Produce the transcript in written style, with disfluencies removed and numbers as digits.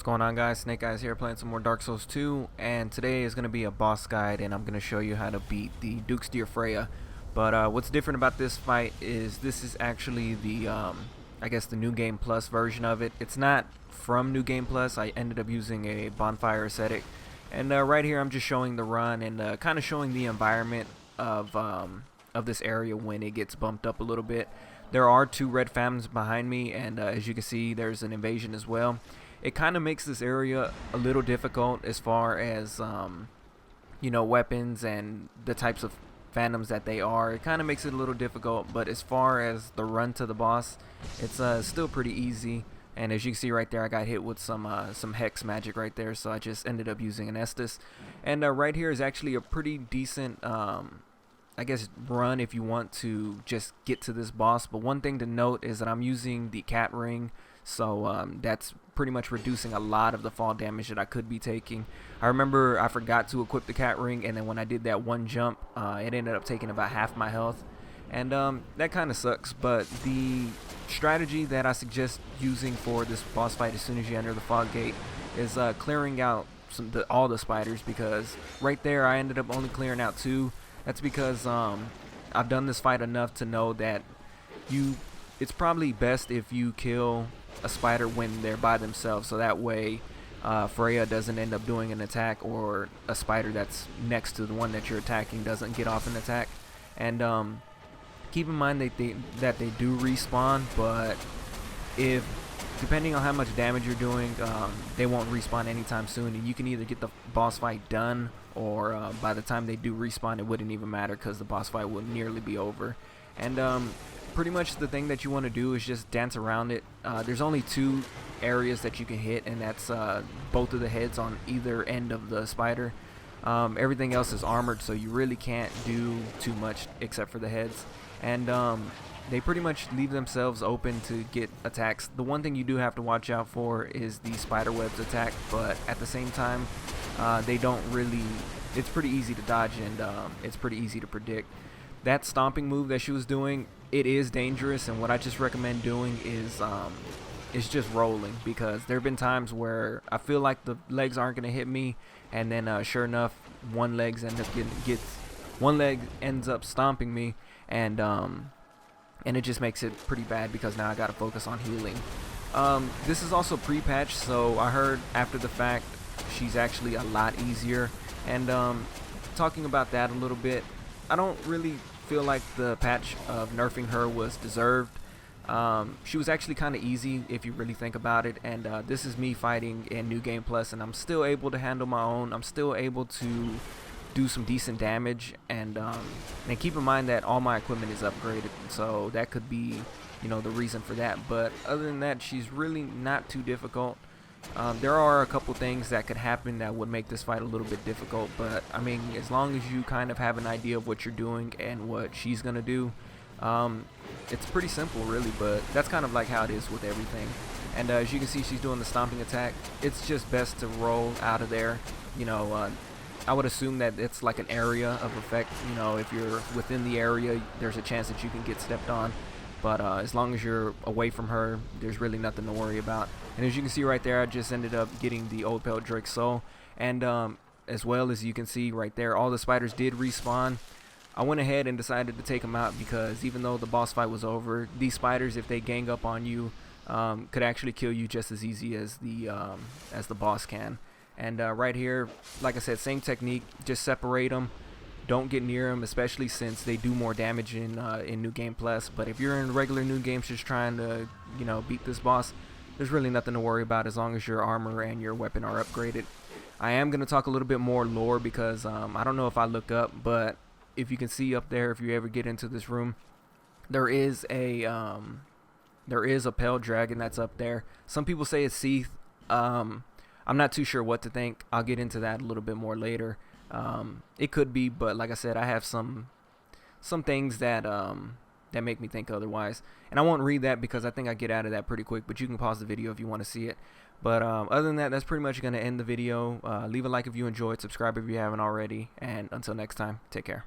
What's going on, guys? Snake Eyes here playing some more Dark Souls 2, and today is going to be a boss guide, and I'm going to show you how to beat the Duke's Deer Freya. But what's different about this fight is this is actually the, I guess the New Game Plus version of it. It's not from New Game Plus. I ended up using a Bonfire Ascetic, and right here I'm just showing the run and kind of showing the environment of this area when it gets bumped up a little bit. There are two red phantoms behind me, and as you can see, there's an invasion as well. It kind of makes this area a little difficult as far as weapons and the types of phantoms that they are. It kind of makes it a little difficult, but as far as the run to the boss, it's still pretty easy. And as you can see right there, I got hit with some hex magic right there, so I just ended up using an Estus. And right here is actually a pretty decent I guess run if you want to just get to this boss. But one thing to note is that I'm using the cat ring, so that's pretty much reducing a lot of the fall damage that I could be taking. I remember I forgot to equip the cat ring, and then when I did that one jump, it ended up taking about half my health, and that kind of sucks. But the strategy that I suggest using for this boss fight as soon as you enter the fog gate is clearing out all the spiders, because right there I ended up only clearing out 2. That's because I've done this fight enough to know that it's probably best if you kill a spider when they're by themselves, so that way Freya doesn't end up doing an attack, or a spider that's next to the one that you're attacking doesn't get off an attack. And keep in mind that they do respawn, but depending on how much damage you're doing, they won't respawn anytime soon, and you can either get the boss fight done, or by the time they do respawn, it wouldn't even matter because the boss fight will nearly be over. And pretty much the thing that you want to do is just dance around it. There's only 2 areas that you can hit, and that's both of the heads on either end of the spider. Everything else is armored, so you really can't do too much except for the heads. And they pretty much leave themselves open to get attacks. The one thing you do have to watch out for is the spider webs attack, but at the same time, they don't really, it's pretty easy to dodge, and it's pretty easy to predict. That stomping move that she was doing, it is dangerous, and what I just recommend doing is just rolling, because there have been times where I feel like the legs aren't going to hit me, and then sure enough, one leg ends up stomping me, and it just makes it pretty bad, because now I got to focus on healing. This is also pre-patched, so I heard after the fact she's actually a lot easier. And talking about that a little bit, I don't really feel like the patch of nerfing her was deserved. She was actually kind of easy if you really think about it, and this is me fighting in New Game Plus, and I'm still able to handle my own. I'm still able to do some decent damage, and keep in mind that all my equipment is upgraded, so that could be the reason for that. But other than that, she's really not too difficult. There are a couple things that could happen that would make this fight a little bit difficult, but I mean, as long as you kind of have an idea of what you're doing and what she's gonna do, it's pretty simple really. But that's kind of like how it is with everything. And as you can see, she's doing the stomping attack. It's just best to roll out of there. I would assume that it's like an area of effect. If you're within the area, there's a chance that you can get stepped on. But as long as you're away from her, there's really nothing to worry about. And as you can see right there, I just ended up getting the Old Pale Drake Soul. And as well as you can see right there, all the spiders did respawn. I went ahead and decided to take them out, because even though the boss fight was over, these spiders, if they gang up on you, could actually kill you just as easy as the boss can. And right here, like I said, same technique, just separate them. Don't get near them, especially since they do more damage in New Game Plus. But if you're in regular New Games just trying to beat this boss, there's really nothing to worry about as long as your armor and your weapon are upgraded. I am going to talk a little bit more lore, because I don't know if I look up, but if you can see up there, if you ever get into this room, there is a pale dragon that's up there. Some people say it's Seath. I'm not too sure what to think. I'll get into that a little bit more later. It could be, but like I said, I have some things that make me think otherwise, and I won't read that because I think I get out of that pretty quick. But you can pause the video if you want to see it. But other than that, that's pretty much going to end the video. Leave a like if you enjoyed, subscribe if you haven't already, and until next time, take care.